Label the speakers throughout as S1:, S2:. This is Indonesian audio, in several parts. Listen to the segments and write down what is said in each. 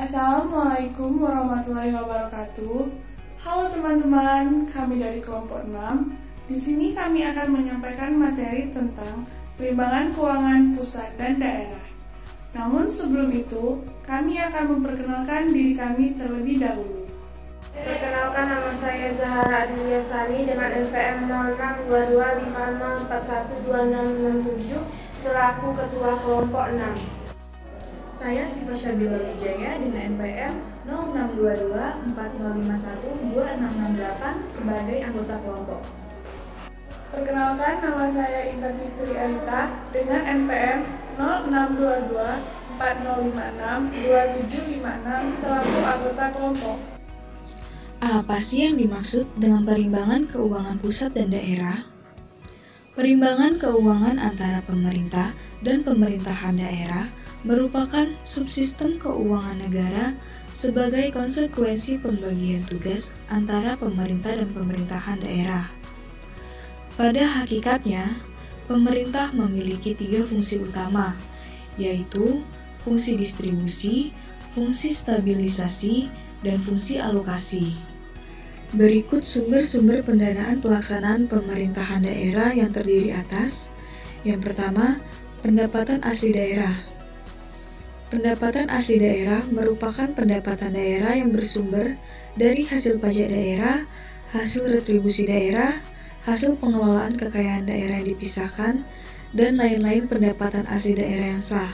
S1: Assalamualaikum warahmatullahi wabarakatuh. Halo teman-teman, kami dari kelompok 6. Di sini kami akan menyampaikan materi tentang perimbangan keuangan pusat dan daerah. Namun sebelum itu, kami akan memperkenalkan diri kami terlebih dahulu.
S2: Perkenalkan, nama saya Zahara Adelia Sani dengan NPM 0622541267 selaku Ketua Kelompok 6.
S3: Saya Siva Syabila Wijaya dengan NPM 062240512668 sebagai anggota kelompok.
S1: Perkenalkan, nama saya Intan Fitri Arita dengan NPM 062240562756 selaku anggota kelompok.
S4: Apa sih yang dimaksud dengan perimbangan keuangan pusat dan daerah? Perimbangan keuangan antara pemerintah dan pemerintahan daerah merupakan subsistem keuangan negara sebagai konsekuensi pembagian tugas antara pemerintah dan pemerintahan daerah. Pada hakikatnya, pemerintah memiliki 3 fungsi utama, yaitu fungsi distribusi, fungsi stabilisasi, dan fungsi alokasi. Berikut sumber-sumber pendanaan pelaksanaan pemerintahan daerah yang terdiri atas. Yang pertama, pendapatan asli daerah. Pendapatan asli daerah merupakan pendapatan daerah yang bersumber dari hasil pajak daerah, hasil retribusi daerah, hasil pengelolaan kekayaan daerah yang dipisahkan, dan lain-lain pendapatan asli daerah yang sah,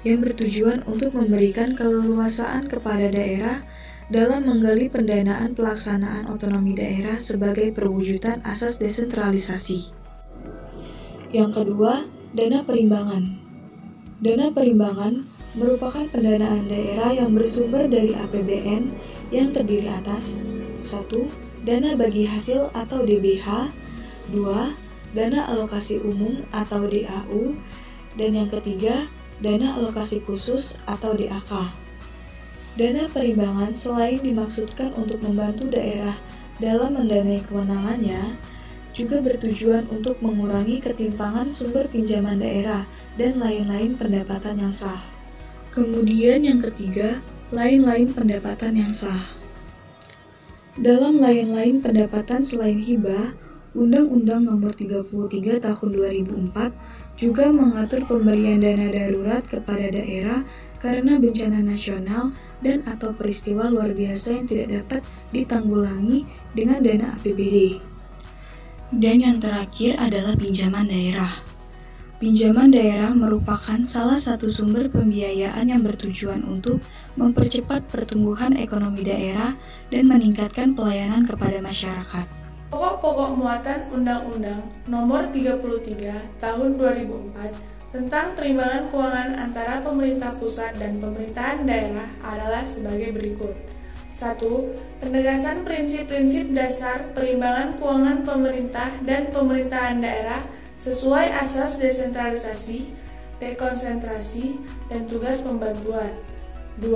S4: yang bertujuan untuk memberikan keleluasaan kepada daerah dalam menggali pendanaan pelaksanaan otonomi daerah sebagai perwujudan asas desentralisasi. Yang kedua, dana perimbangan. Dana perimbangan merupakan pendanaan daerah yang bersumber dari APBN yang terdiri atas 1. Dana bagi hasil atau DBH, 2. Dana alokasi umum atau DAU, dan yang ketiga, dana alokasi khusus atau DAK. Dana perimbangan selain dimaksudkan untuk membantu daerah dalam mendanai kewenangannya, juga bertujuan untuk mengurangi ketimpangan sumber pinjaman daerah dan lain-lain pendapatan yang sah. Kemudian yang ketiga, lain-lain pendapatan yang sah. Dalam lain-lain pendapatan selain hibah, Undang-Undang Nomor 33 Tahun 2004 juga mengatur pemberian dana darurat kepada daerah karena bencana nasional dan atau peristiwa luar biasa yang tidak dapat ditanggulangi dengan dana APBD. Dan yang terakhir adalah pinjaman daerah. Pinjaman daerah merupakan salah satu sumber pembiayaan yang bertujuan untuk mempercepat pertumbuhan ekonomi daerah dan meningkatkan pelayanan kepada masyarakat.
S1: Pokok-pokok muatan Undang-Undang Nomor 33 Tahun 2004 tentang perimbangan keuangan antara pemerintah pusat dan pemerintahan daerah adalah sebagai berikut. 1. Penegasan prinsip-prinsip dasar perimbangan keuangan pemerintah dan pemerintahan daerah sesuai asas desentralisasi, dekonsentrasi, dan tugas pembantuan. 2.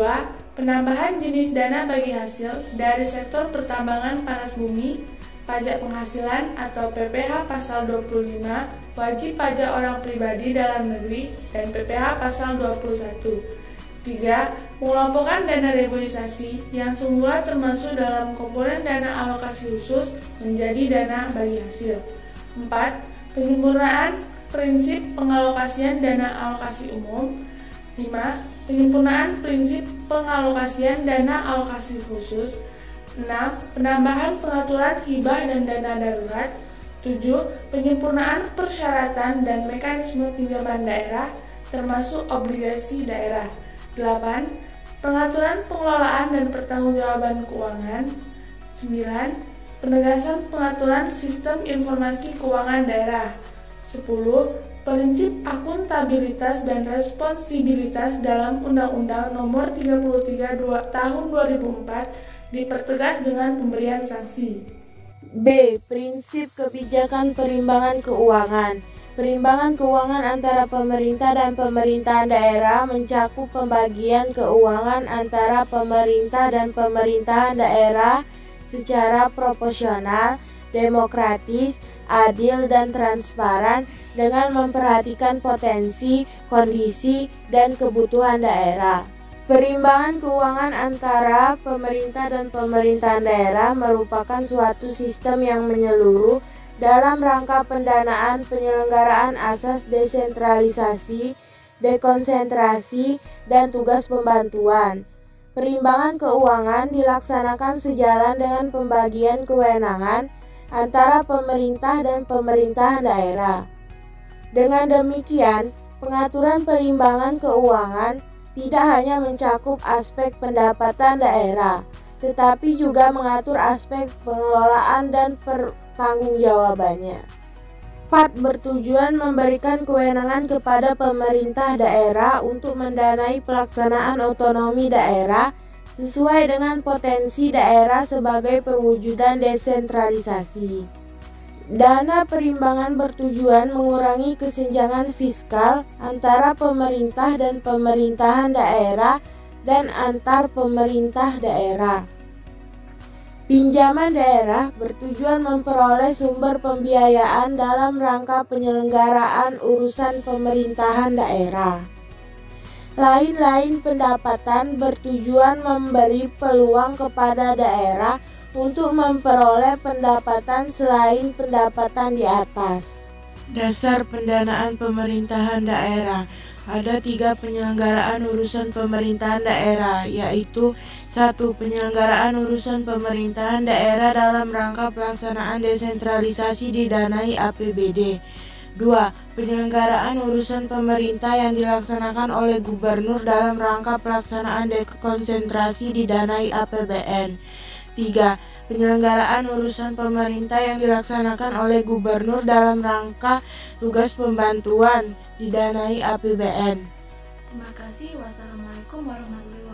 S1: Penambahan jenis dana bagi hasil dari sektor pertambangan panas bumi, pajak penghasilan atau PPh pasal 25, wajib pajak orang pribadi dalam negeri, dan PPh pasal 21. 3. Mengelompokkan dana reboisasi yang semula termasuk dalam komponen dana alokasi khusus menjadi dana bagi hasil. 4. Penyempurnaan prinsip pengalokasian dana alokasi umum. 5. Penyempurnaan prinsip pengalokasian dana alokasi khusus. 6. Penambahan pengaturan hibah dan dana darurat. 7. Penyempurnaan persyaratan dan mekanisme pinjaman daerah termasuk obligasi daerah. 8. Pengaturan pengelolaan dan pertanggungjawaban keuangan. 9. Penegasan pengaturan sistem informasi keuangan daerah. 10. Prinsip akuntabilitas dan responsibilitas dalam Undang-Undang Nomor 33 Tahun 2004 dipertegas dengan pemberian sanksi.
S2: B. Prinsip kebijakan perimbangan keuangan. Perimbangan keuangan antara pemerintah dan pemerintahan daerah mencakup pembagian keuangan antara pemerintah dan pemerintahan daerah secara proporsional, demokratis, adil, dan transparan dengan memperhatikan potensi, kondisi, dan kebutuhan daerah. Perimbangan keuangan antara pemerintah dan pemerintahan daerah merupakan suatu sistem yang menyeluruh dalam rangka pendanaan penyelenggaraan asas desentralisasi, dekonsentrasi, dan tugas pembantuan. Perimbangan keuangan dilaksanakan sejalan dengan pembagian kewenangan antara pemerintah dan pemerintahan daerah. Dengan demikian, pengaturan perimbangan keuangan tidak hanya mencakup aspek pendapatan daerah, tetapi juga mengatur aspek pengelolaan dan pertanggungjawabannya. 4. Bertujuan memberikan kewenangan kepada pemerintah daerah untuk mendanai pelaksanaan otonomi daerah sesuai dengan potensi daerah sebagai perwujudan desentralisasi. Dana perimbangan bertujuan mengurangi kesenjangan fiskal antara pemerintah dan pemerintahan daerah dan antar pemerintah daerah. Pinjaman daerah bertujuan memperoleh sumber pembiayaan dalam rangka penyelenggaraan urusan pemerintahan daerah. Lain-lain pendapatan bertujuan memberi peluang kepada daerah untuk memperoleh pendapatan selain pendapatan di atas. Dasar pendanaan pemerintahan daerah. Ada 3 penyelenggaraan urusan pemerintahan daerah, yaitu 1. Penyelenggaraan urusan pemerintahan daerah dalam rangka pelaksanaan desentralisasi didanai APBD. 2. Penyelenggaraan urusan pemerintah yang dilaksanakan oleh gubernur dalam rangka pelaksanaan dekonsentrasi didanai APBN. 3. Penyelenggaraan urusan pemerintah yang dilaksanakan oleh gubernur dalam rangka tugas pembantuan didanai APBN.
S3: Terima kasih. Wassalamualaikum warahmatullahi wabarakatuh.